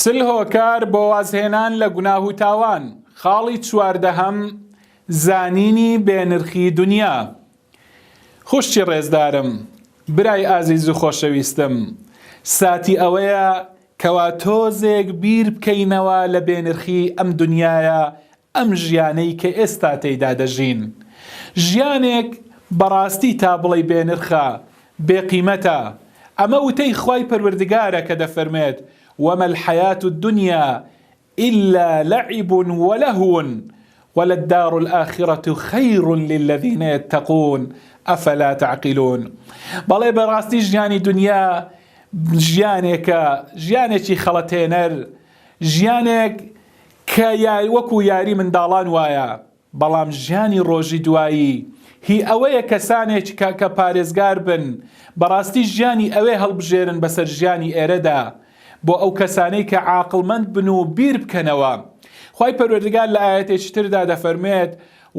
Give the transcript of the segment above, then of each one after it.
چل هۆکار بۆ وازهێنان لە گوناه و تاوان. خاڵی چواردەهەم زانینی بێنرخی دنیا. خوشتی ڕێزدارم، برای ئازیز و خۆشەویستم، ساتی ئەوەیە کەوا تۆزێک بیر بکەینەوە لە بێنرخی ئەم دنیاە، ئەم ژیانەی کە ئێستا تێیدا دەژین. ژیانێک بەڕاستی تا بڵێ بێنرخە، بێقیمەتە. ئەمە وتەی خوای پەروەردگارە کە دەفەرمێت وما الحياة الدنيا إلا لعب ولهو وللدار الآخرة خير للذين يتقون أفلا تعقلون. بەڵێ بەڕاستی ژیانی دنیا ژیانێکی خەڵەتێنەر، ژیانێک کە وەکو یاری منداڵان وایە، بەڵام ژیانی ڕۆژی دوایی هی ئەوەیە کەسانێک کە پارێزگار بن بەڕاستی ژیانی ئەوێ هەڵبژێرن بەسەر ژیانی ئێرەدا بۆ ئەو کەسانەی کە عاقڵمەند بن و بیر بکەنەوە. خوای پەروەردگار لە ئاەتێکی تردا دەفەرمێت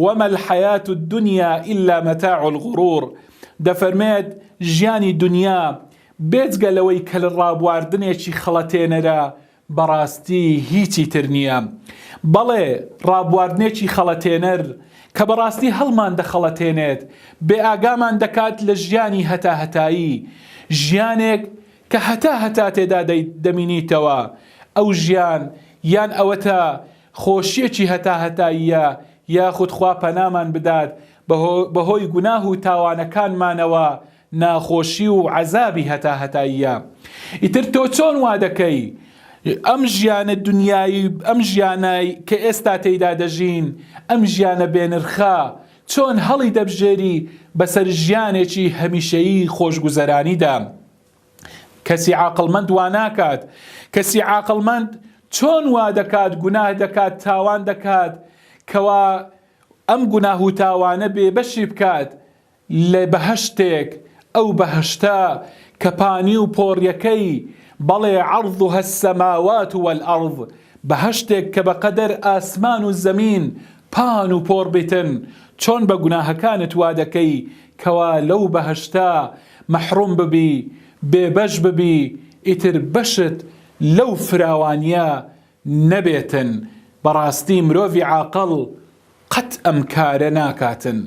وما الحياة الدنيا إلا متاع الغرور. دەفەرمێت ژیانی دنیا بێجگە لەوەی کە لە ڕابواردنێکی خەڵەتێنەرە بەڕاستی هیچی تر نییە. بەڵێ ڕابواردنێکی خەڵەتێنەر کە بەڕاستی هەڵمان دەخەڵەتێنێت، بێ ئاگامان دەکات لە ژیانی هەتا هەتایی، ژیانێک کە هەتا تێدا دەمینیتەوە. ئەو ژیان یان ئەوەتە خۆشیەکی هەتا هەتاییە، یاخود خوا پەنامان بدات بەهۆی گوناه و تاوانەکانمانەوە ناخۆشی و عەزابی هەتا هەتاییە. ئیتر تۆ چۆن وا دەکەی ئەم ژیانە دنیایی، ئەم ژیانەی کە ئێستا تێیدا دەژین، ئەم ژیانە بێنرخە، چۆن هەڵی دەبژێری بەسەر ژیانێکی هەمیشەیی خۆشگوزەرانیدا؟ کەسی عاقڵمەند وا ناکات. کەسی عاقڵمەند چۆن وا دەکات گوناه دەکات، تاوان دەکات، کەوا ئەم گوناه و تاوانە بێبەشی بکات لە بەهەشتێک، ئەو بەهەشتە کە پانی و پۆڕیەکەی بەڵێ عەرضها السەماوات والئەرض، بەهەشتێک کە بەقەدەر ئاسمان و زەمین پان و پۆڕ بێتن، چۆن بە گوناهەکانت وا دەکەی کەوا لەو بەهەشتە مەحروم ببی، بێبەش ببی، ئیتر بەشت لەو فراوانیە نەبێتن. بەڕاستی مرۆڤی عاقڵ قەت ئەم کارە ناکاتن.